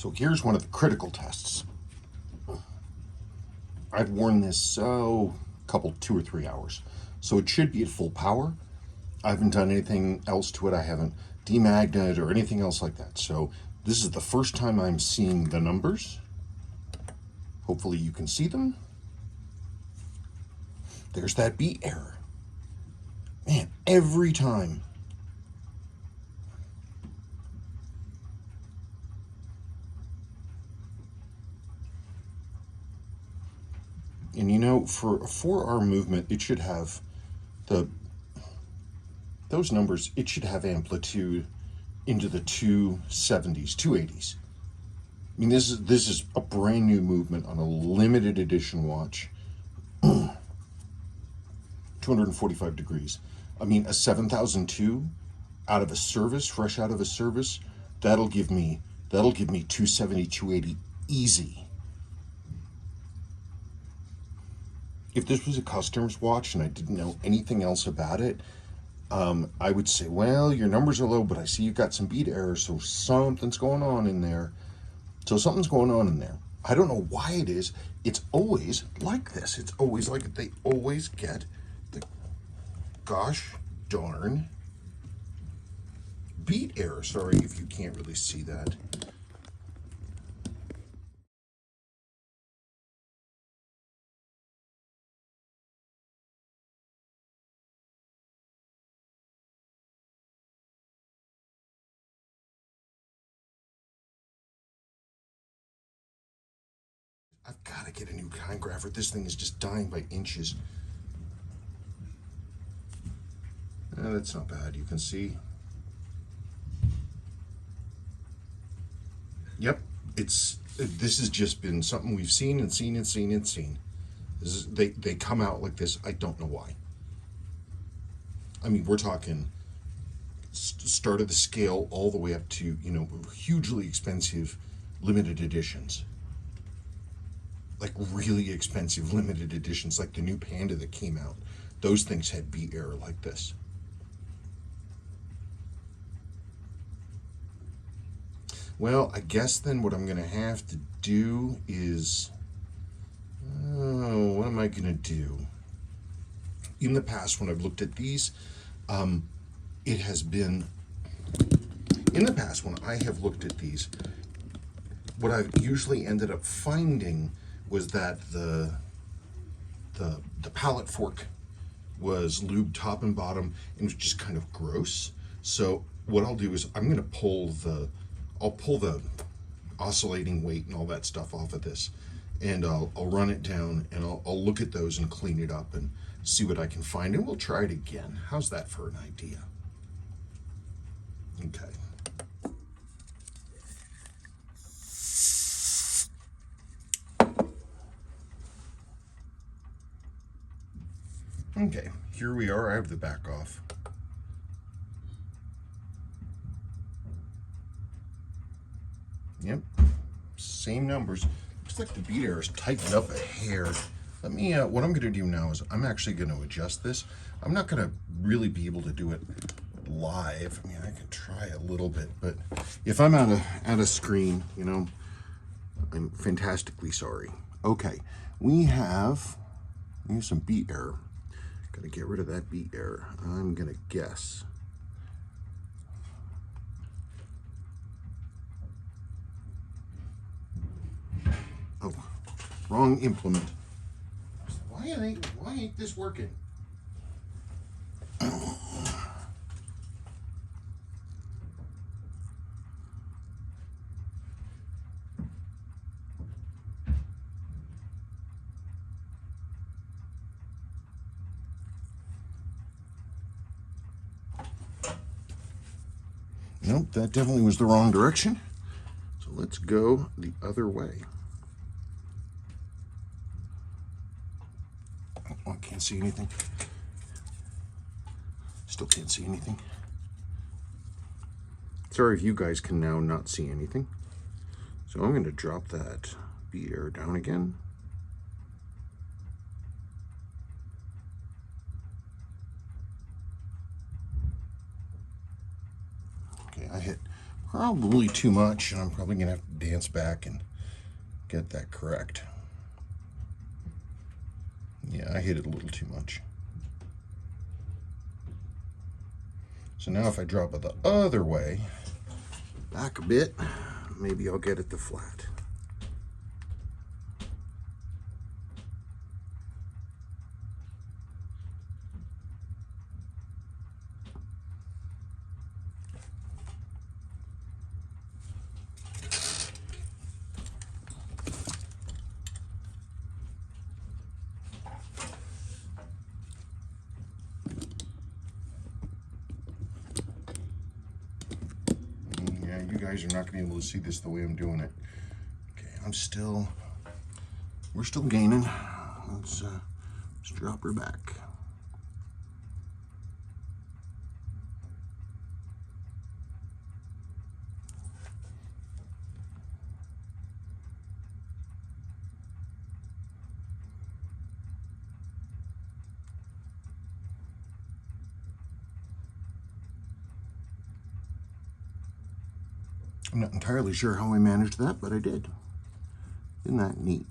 So here's one of the critical tests. I've worn this, a couple, 2 or 3 hours. So it should be at full power. I haven't done anything else to it. I haven't demagneted or anything else like that. So this is the first time I'm seeing the numbers. Hopefully you can see them. There's that beat error. Man, every time. And you know, for a 4R movement, it should have those numbers, it should have amplitude into the 270s, 280s. I mean, this is a brand new movement on a limited edition watch. 245 degrees. I mean, a 7002 out of a service, fresh out of a service, that'll give me 270, 280 easy. If this was a customer's watch and I didn't know anything else about it, I would say, well, your numbers are low, but I see you've got some beat errors, so something's going on in there. So something's going on in there. I don't know why it is. It's always like this. It's always like they always get the gosh darn beat error. Sorry if you can't really see that. I've got to get a new timegrapher. This thing is just dying by inches. That's not bad. You can see. Yep, this has just been something we've seen and seen and seen and seen. They come out like this. I don't know why. I mean, we're talking start of the scale all the way up to, you know, hugely expensive limited editions. Like really expensive limited editions, like the new Panda that came out. Those things had beat error like this. Well, I guess then what I'm gonna have to do is, what am I gonna do? In the past, when I've looked at these, it has been, in the past when I have looked at these, what I've usually ended up finding was that the pallet fork was lubed top and bottom and was just kind of gross. So what I'll do is I'm gonna pull the oscillating weight and all that stuff off of this, and I'll run it down and I'll look at those and clean it up and see what I can find, and we'll try it again. How's that for an idea? Okay. Okay, here we are. I have the back off. Yep, same numbers. Looks like the beat error is tightened up a hair. Let me, what I'm gonna do now is I'm actually gonna adjust this. I'm not gonna really be able to do it live. I mean, I can try a little bit, but if I'm out of screen, you know, I'm fantastically sorry. Okay, we have some beat error. Gotta get rid of that beat error. I'm gonna guess. Oh, wrong implement. Why ain't this working? Nope, that definitely was the wrong direction. So let's go the other way. Oh, I can't see anything. Still can't see anything. Sorry if you guys can now not see anything. So I'm going to drop that beat error down again. Okay, I hit probably too much, and I'm probably gonna have to dance back and get that correct. Yeah, I hit it a little too much. So now if I drop it the other way, back a bit, maybe I'll get it to flat. You guys are not going to be able to see this the way I'm doing it. Okay, we're still gaining. Let's drop her back. I'm not entirely sure how I managed that, but I did. Isn't that neat?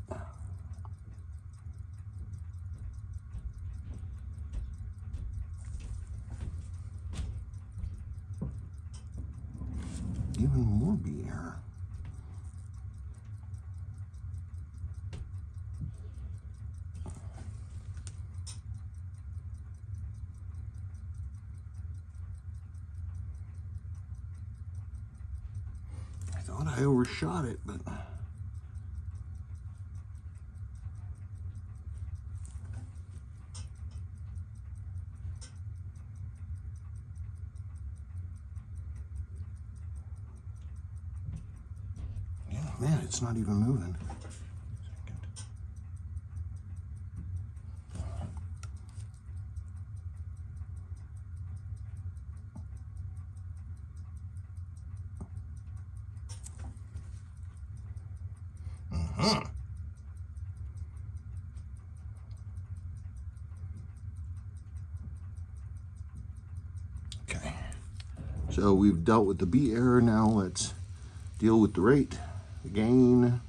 Even more beer. I thought I overshot it, but yeah, man, it's not even moving. Okay, so we've dealt with the B error. Now let's deal with the rate, the gain.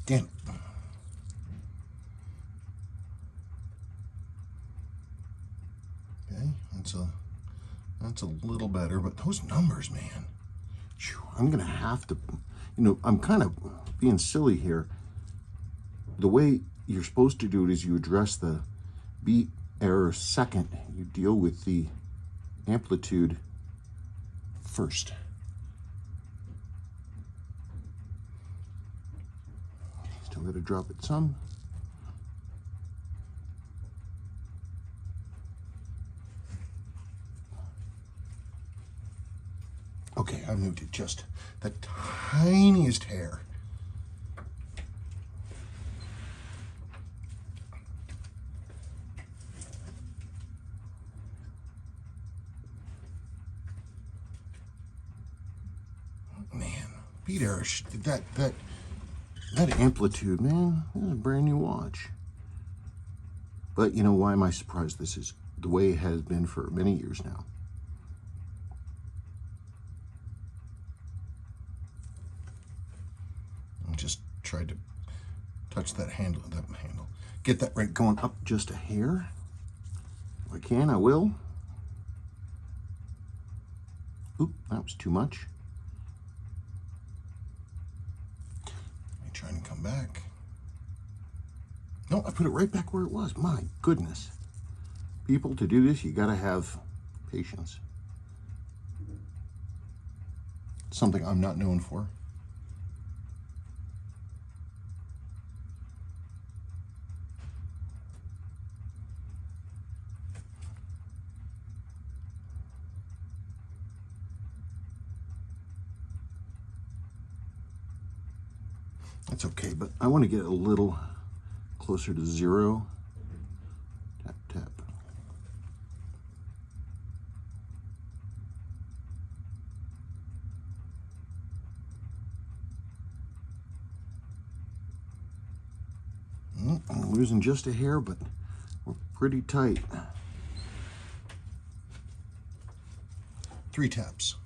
Damn. Okay, that's a little better, but those numbers, man. Whew, I'm gonna have to, I'm kind of being silly here. The way you're supposed to do it is you address the beat error second. You deal with the amplitude first. Still gotta drop it some. Okay, I moved it just the tiniest hair. Man, beat error, that amplitude, man, this is a brand new watch. But you know, why am I surprised? This is the way it has been for many years now. I just tried to touch that handle, get that right going up just a hair. If I can, I will. Oop, that was too much. Let me try and come back. No, I put it right back where it was. My goodness. People, to do this, you gotta have patience. Something I'm not known for. That's okay, but I want to get a little closer to 0. I'm losing just a hair, but we're pretty tight. 3 taps.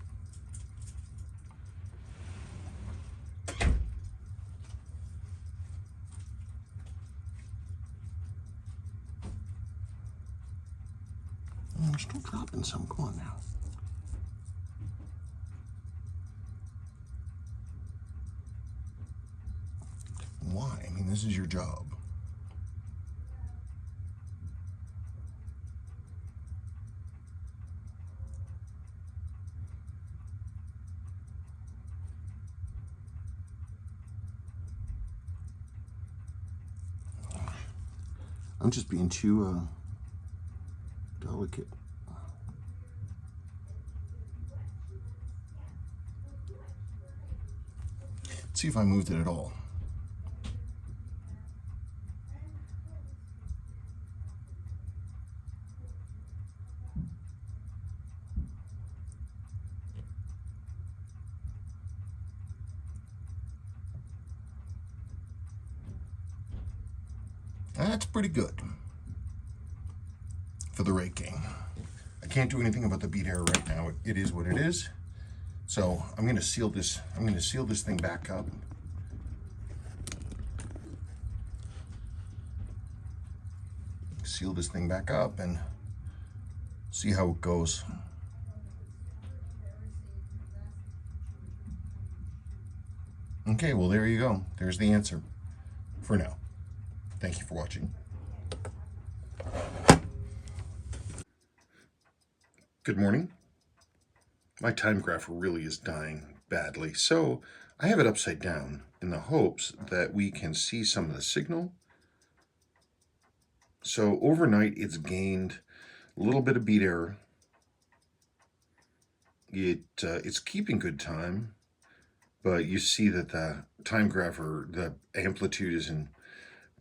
I'm still dropping some. Come on now. Why? I mean, this is your job. I'm just being too delicate. Let's see if I moved it at all. That's pretty good for the raking. I can't do anything about the bead error right now. It is what it is. So I'm going to seal this. I'm going to seal this thing back up. Seal this thing back up and see how it goes. Okay, well, there you go. There's the answer for now. Thank you for watching. Good morning. My timegrapher really is dying badly, so I have it upside down in the hopes that we can see some of the signal. So overnight it's gained a little bit of bead error. It's keeping good time, but you see that the timegrapher, the amplitude is in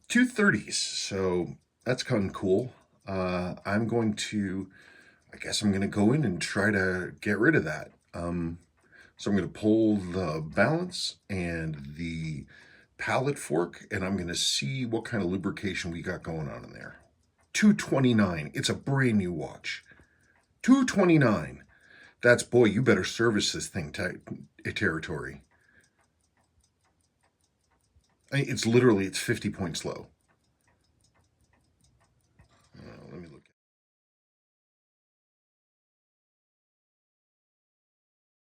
230s, so that's kind of cool. I'm going to, I guess I'm going to go in and try to get rid of that. So I'm going to pull the balance and the pallet fork, and I'm going to see what kind of lubrication we got going on in there. 229. It's a brand new watch. 229. That's, boy, you better service this thing territory. It's literally, it's 50 points low.